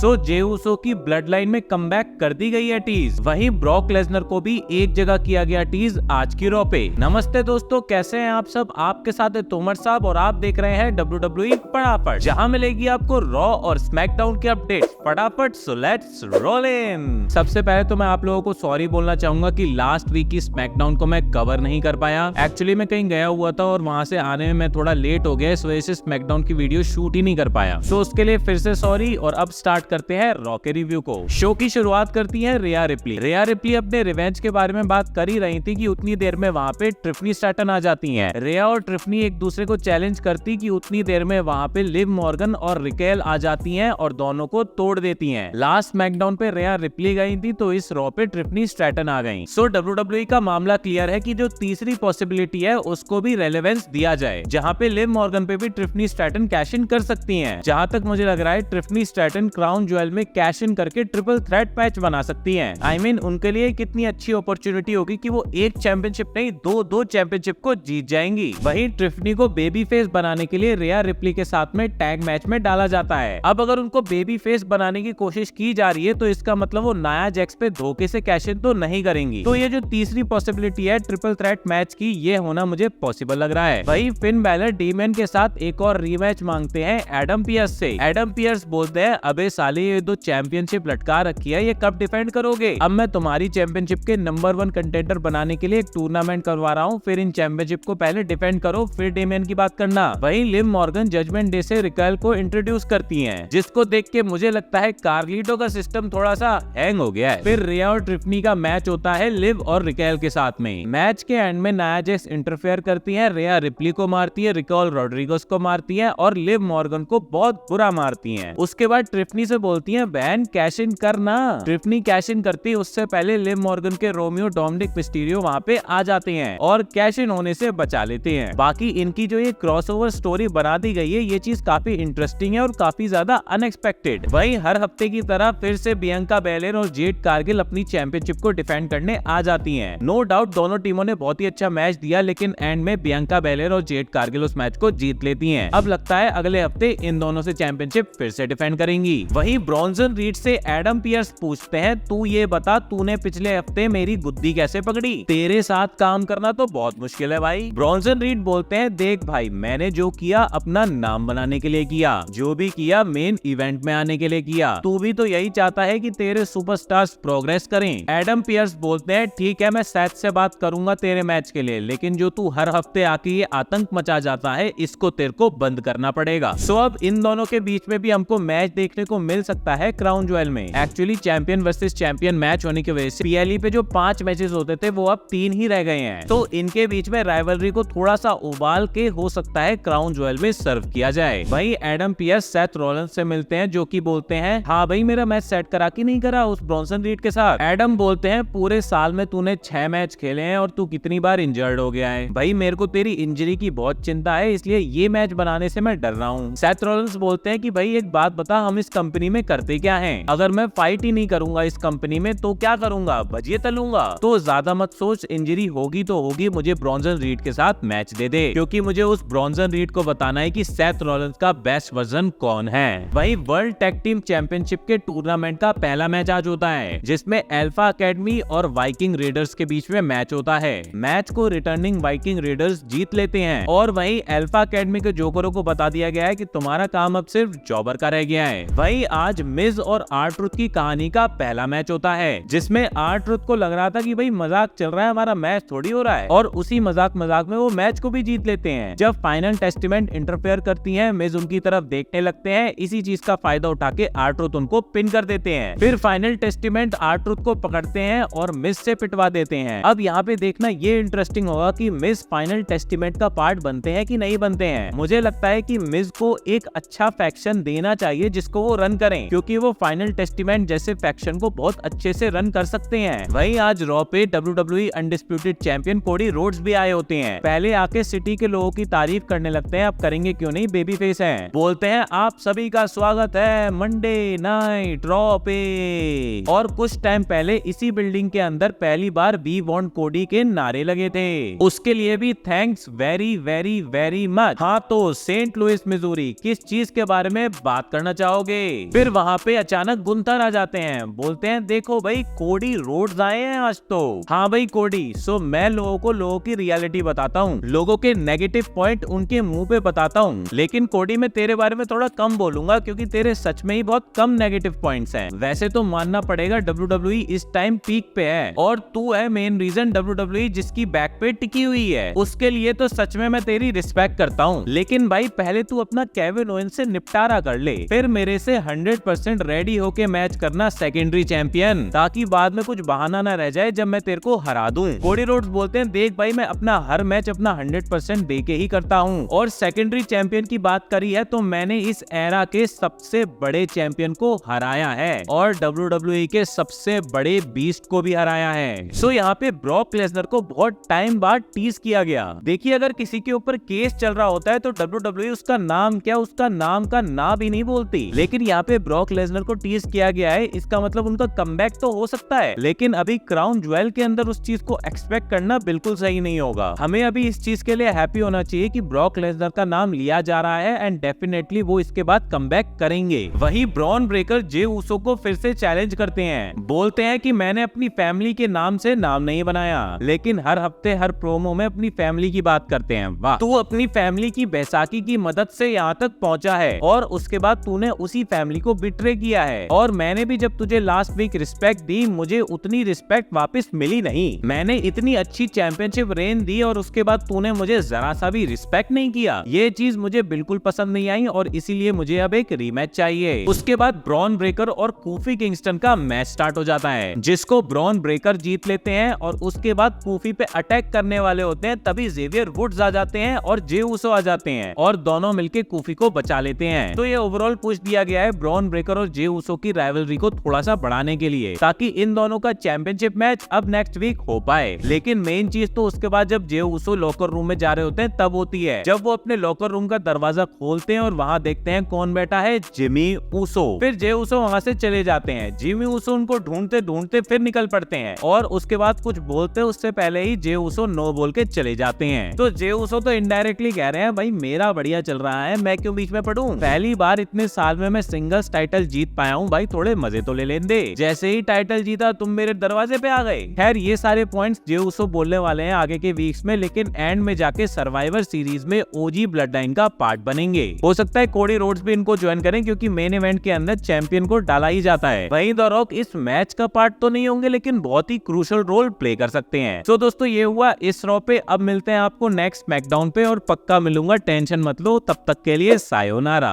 सो जे उसो की blood line में comeback कर दी गई है टीज। वहीं ब्रॉक लेसनर को भी एक जगह किया गया टीज आज की रॉ पे। नमस्ते दोस्तों, कैसे हैं आप सब? आपके साथ है तोमर साहब और आप देख रहे हैं WWE फटाफट, जहां मिलेगी आपको रॉ और स्मैकडाउन के अपडेट फटाफट। So let's roll in. सबसे पहले तो मैं आप लोगों को सॉरी बोलना चाहूंगा कि लास्ट वीक की स्मैकडाउन को मैं कवर नहीं कर पाया। एक्चुअली मैं कहीं गया हुआ था और वहां से आने में मैं थोड़ा लेट हो गया, इस वजह से स्मैकडाउन की वीडियो शूट ही नहीं कर पाया। सो उसके लिए फिर से सॉरी। और अब स्टार्ट करते हैं रॉ के रिव्यू को। शो की शुरुआत करती है रिया रिप्ली। रिया रिप्ली अपने रिवेंज के बारे में बात कर ही रही थी कि उतनी देर में वहां पे ट्रिफनी स्ट्रैटन आ जाती हैं। रिया और ट्रिफनी एक दूसरे को चैलेंज करती कि उतनी देर में वहां पे लिव मॉर्गन और रिकेल आ जाती हैं और दोनों को तोड़ देती हैं। लास्ट स्मैकडाउन पे रिया रिप्ली गई थी तो इस रॉ पे ट्रिफनी स्ट्रैटन आ गई। सो WWE का मामला क्लियर है कि जो तीसरी पॉसिबिलिटी है उसको भी रेलेवेंस दिया जाए, जहां पे लिव मॉर्गन पे भी ट्रिफनी स्ट्रैटन कैश इन कर सकती हैं। जहां तक मुझे लग रहा है ट्रिफनी स्ट्रैटन क्राउन ज्वेल में कैश इन करके ट्रिपल थ्रेट मैच बना सकती हैं। I mean, उनके लिए कितनी अच्छी अपॉर्चुनिटी होगी कि वो एक चैंपियनशिप नहीं दो चैंपियनशिप को जीत जाएंगी। वहीं ट्रिफनी को बेबी फेस बनाने के लिए रिया रिप्ली के साथ में टैग मैच में डाला जाता है। अब अगर उनको बेबी फेस बनाने की कोशिश की जा रही है तो इसका मतलब वो नाया जैक्स पे धोखे से कैश इन तो नहीं करेंगी। तो ये जो तीसरी पॉसिबिलिटी है ट्रिपल थ्रेट मैच की, ये होना मुझे पॉसिबल लग रहा है। वहीं फिन बैलर डीमैन के साथ एक और रीमैच मांगते हैं एडम पियर्स से। एडम पियर्स बोलते हैं, अबे साले ये दो चैंपियनशिप लटका रखी है, ये कब डिफेंड करोगे? अब मैं तुम्हारी चैंपियनशिप के नंबर 1 कंटेंडर बनाने के लिए एक टूर्नामेंट करवा रहा हूँ, फिर इन चैंपियनशिप को पहले डिफेंड करो, फिर डेमियन की बात करना। वहीं लिव मॉर्गन जजमेंट डे से रिकेल को इंट्रोड्यूस करती हैं, जिसको देख के मुझे लगता है कार्लिटो का सिस्टम थोड़ा सा हैंग हो गया है। फिर रिया और ट्रिफनी का मैच होता है लिव और रिकेल के साथ में। मैच के एंड में नाया जैक्स इंटरफेयर करती है, रिया रिप्ली को मारती है, रिकेल रोड्रिगोस को मारती है और लिव मॉर्गन को बहुत बुरा मारती है। उसके बाद ट्रिफनी से बोलती है, बहन कैश इन करना। ट्रिफनी कैश इन करती है, उससे पहले लिव मॉर्गन के रोमियो डोमिनिक मिस्टीरियो वहां पे आ जाते हैं और कैश इन होने से बचा लेते हैं। बाकी इनकी जो ये क्रॉसओवर स्टोरी बना दी गई है, ये चीज काफी इंटरेस्टिंग है और काफी ज्यादा अनएक्सपेक्टेड। वहीं हर हफ्ते की तरह फिर से बियांका बेलेर और जेड कारगिल अपनी चैंपियनशिप को डिफेंड करने आ जाती हैं। नो डाउट दोनों टीमों ने बहुत ही अच्छा मैच दिया, लेकिन एंड में बियांका बेलेर और जेड कारगिल उस मैच को जीत लेती हैं। अब लगता है अगले हफ्ते इन दोनों से चैंपियनशिप फिर से डिफेंड करेंगी। वहीं ब्रॉन्जन रीड से एडम पियर्स पूछते हैं, तू ये बता तूने पिछले हफ्ते मेरी गुद्दी कैसे पकड़ी? तेरे साथ काम करना तो बहुत मुश्किल है भाई। ब्रॉन्जन रीड बोलते हैं, देख भाई मैंने जो किया अपना नाम बनाने के लिए किया, जो भी किया मेन इवेंट में आने के लिए किया। तू भी तो यही चाहता है कि तेरे सुपरस्टार्स प्रोग्रेस करें। एडम पियर्स बोलते हैं, ठीक है मैं सैथ से बात करूंगा तेरे मैच के लिए, लेकिन जो तू हर हफ्ते आके ये आतंक मचा जाता है इसको तेरे को बंद करना पड़ेगा। सो अब इन दोनों के बीच में भी हमको मैच देखने को मिल सकता है क्राउन ज्वेल में। Actually champion versus champion match होने की वजह से पीएलई पे जो 5 मैचेस होते थे वो अब 3 ही रह गए हैं, तो इनके बीच में राइवलरी को थोड़ा सा उबाल के हो सकता है क्राउन ज्वेल में सर्व किया जाए। वहीं एडम पियर्स सेथ रॉलिंस से मिलते हैं, जो कि बोलते हैं, हाँ भाई मेरा मैच सेट करा कि नहीं करा उस ब्रॉन्सन रीड के साथ? एडम बोलते हैं, पूरे साल में तूने 6 मैच खेले हैं और तू कितनी बार इंजर्ड हो गया है भाई, मेरे को तेरी इंजरी की बहुत चिंता है, इसलिए ये मैच बनाने से मैं डर रहा हूँ। सेथ रॉलिंस बोलते हैं कि भाई एक बात बता, हम इस कंपनी में करते क्या हैं? अगर मैं फाइट ही नहीं करूंगा इस कंपनी में तो क्या करूंगा? भजिए तलूंगा? तो ज्यादा मत सोच, इंजरी होगी तो होगी, मुझे ब्रॉन्जन रीड के साथ मैच दे दे, क्योंकि मुझे उस ब्रॉन्जन रीड को बताना है कि सेथ रॉलिंस का बेस्ट वर्जन कौन है। वहीं वर्ल्ड टैग टीम चैंपियनशिप के टूर्नामेंट का पहला मैच आज होता है, जिसमें अल्फा एकेडमी और वाइकिंग रेडर्स के बीच में मैच होता है। मैच को रिटर्निंग वाइकिंग रेडर्स जीत लेते हैं और वहीं अल्फा एकेडमी के जोकरों को बता दिया गया है कि तुम्हारा काम अब सिर्फ जॉबर का रह गया है। वहीं आज मिज और आर-ट्रुथ की कहानी का पहला मैच होता है, जिसमें आर-ट्रुथ को लग रहा था कि भाई मजाक चल रहा है, हमारा मैच थोड़ी हो रहा है, और उसी मजाक में वो मैच को भी जीत लेते हैं। जब फाइनल टेस्टामेंट इंटरफेयर करती है, मिज उनकी तरफ देखने लगते हैं, इसी चीज का फायदा उठा के आर-ट्रुथ उनको पिन कर देते हैं। फिर फाइनल टेस्टामेंट आर-ट्रुथ को पकड़ते हैं और मिज से पिटवा देते हैं। अब यहाँ पे देखना ये इंटरेस्टिंग होगा कि मिज फाइनल टेस्टामेंट का पार्ट बनते हैं कि नहीं बनते हैं। मुझे लगता है कि मिज को एक अच्छा फैक्शन देना चाहिए जिसको वो रन करें, क्योंकि वो फाइनल टेस्टामेंट जैसे फैक्शन को बहुत अच्छे से रन कर सकते हैं। वहीं आज रॉ पे WWE undisputed champion Cody Rhodes भी आए होते हैं। पहले आके सिटी के लोगों की तारीफ करने लगते हैं, अब करेंगे क्यों नहीं, बेबी फेस हैं। बोलते हैं, आप सभी का स्वागत है मंडे नाइट रॉ पे। और कुछ टाइम पहले इसी बिल्डिंग के अंदर पहली बार वी वांट कोडी के नारे लगे थे, उसके लिए भी thanks very very very much. हाँ तो सेंट लुइस मिजूरी किस चीज के बारे में बात करना चाहोगे? फिर वहाँ पे अचानक गुंथर आ जाते हैं, बोलते हैं देखो भाई कोडी रोड्स आए हैं आज तो। हाँ भाई कोडी, सो मैं लोगों की रियलिटी बताता हूँ, लोगों के नेगेटिव पॉइंट उनके मुंह पे बताता हूँ। लेकिन कोडी मैं तेरे बारे में थोड़ा कम बोलूंगा क्योंकि तेरे सच में ही बहुत कम नेगेटिव पॉइंट्स हैं। वैसे तो मानना पड़ेगा WWE इस टाइम पीक पे है और तू है मेन रीजन WWE जिसकी बैक पे टिकी हुई है, उसके लिए तो सच में मैं तेरी रिस्पेक्ट करता हूँ। लेकिन भाई पहले तू अपना केविन ओवेंस से निपटारा कर ले, फिर मेरे से 100% रेडी होके मैच करना सेकेंडरी चैंपियन, ताकि बाद में कुछ बहाना ना रह जाए जब मैं तेरे को हरा दूं। कोडी रोड्स बोलते हैं देख भाई मैं अपना हर मैच अपना 100% दे के ही करता हूँ, और सेकेंडरी चैंपियन की बात करी है तो मैंने इस एरा के सबसे बड़े चैंपियन को हराया है और WWE के सबसे बड़े बीस्ट को भी हराया है। सो यहाँ पे ब्रॉक लेसनर को बहुत टाइम बाद टीज किया गया। देखिए अगर किसी के ऊपर केस चल रहा होता है तो WWE उसका नाम क्या, उसका नाम का ना भी नहीं बोलती, लेकिन यहाँ पे ब्रॉक लेसनर को टीज किया गया है, इसका मतलब उनका कमबैक तो हो सकता है, लेकिन अभी क्राउन ज्वेल के अंदर उस चीज को एक्सपेक्ट करना बिल्कुल सही नहीं होगा। हमें अभी इस चीज के लिए हैप्पी होना चाहिए कि ब्रॉक लेसनर का नाम लिया जा रहा है एंड डेफिनेटली वो इसके बाद कमबैक करेंगे। वही ब्रॉन ब्रेकर जे उसो को फिर से चैलेंज करते हैं, बोलते हैं कि मैंने अपनी फैमिली के नाम से नाम नहीं बनाया, लेकिन हर हफ्ते हर प्रोमो में अपनी फैमिली की बात करते हैं। वाह, तू अपनी फैमिली की बैसाखी की मदद से यहाँ तक पहुंचा है और उसके बाद तूने उसी फैमिली को बिट्रे किया है, और मैंने भी जब तुझे लास्ट वीक रिस्पेक्ट दी मुझे उतनी रिस्पेक्ट वापस मिली नहीं। मैंने इतनी अच्छी चैंपियनशिप रेन दी और उसके बाद तूने मुझे जरा सा भी रिस्पेक्ट नहीं किया, ये चीज मुझे बिल्कुल पसंद नहीं आई और इसीलिए मुझे अब एक रीमैच चाहिए। उसके बाद ब्रॉन ब्रेकर और कोफी किंगस्टन का मैच स्टार्ट हो जाता है, जिसको ब्रॉन ब्रेकर जीत लेते हैं और उसके बाद कोफी पे अटैक करने वाले होते हैं, तभी जेवियर वुड्स आ जाते हैं और जे उसो आ जाते हैं और दोनों मिलके कोफी को बचा लेते हैं। तो ये ओवरऑल पुश दिया गया है ब्रॉन ब्रेकर और जे उसो की राइवलरी को थोड़ा सा बढ़ाने के लिए, ताकि इन दोनों का चैंपियनशिप मैच अब नेक्स्ट वीक हो पाए। लेकिन मेन चीज तो उसके बाद जब जे उसो लॉकर रूम में जा रहे होते हैं तब होती है, जब वो अपने लॉकर रूम का दरवाजा खोलते हैं और वहाँ देखते हैं कौन बैठा है, जिमी उसो। फिर जे उसो वहाँ से चले जाते हैं, जिमी उसो उनको ढूंढते ढूंढते फिर निकल पड़ते हैं और उसके बाद कुछ बोलते उससे पहले ही जे उसो नो बोल के चले जाते हैं। तो जे उसो तो इनडायरेक्टली कह रहे हैं भाई मेरा बढ़िया चल रहा है, मैं क्यों बीच में पड़ूं, पहली बार इतने साल में मैं सिंगल्स टाइटल जीत पाया हूँ, भाई थोड़े मजे तो ले लेने दे। जैसे ही टाइटल जीता तुम मेरे दरवाजे पे आ गए। खैर ये सारे पॉइंट्स जे उसो बोलने वाले हैं आगे के वीक्स में, लेकिन एंड में जाके सर्वाइवर सीरीज में ओजी ब्लड लाइन का पार्ट बनेंगे। हो सकता है कोडी रोड्स भी इनको ज्वाइन करें क्योंकि मेन इवेंट के अंदर चैंपियन को डाला ही जाता है। वहीं द रॉक इस मैच का पार्ट तो नहीं होंगे लेकिन बहुत ही क्रूशियल रोल प्ले कर सकते हैं। तो दोस्तों ये हुआ इस रॉ पे। अब मिलते हैं आपको नेक्स्ट स्मैकडाउन पे और पक्का मिलूंगा, टेंशन मत लो। तब तक के लिए सायोनारा।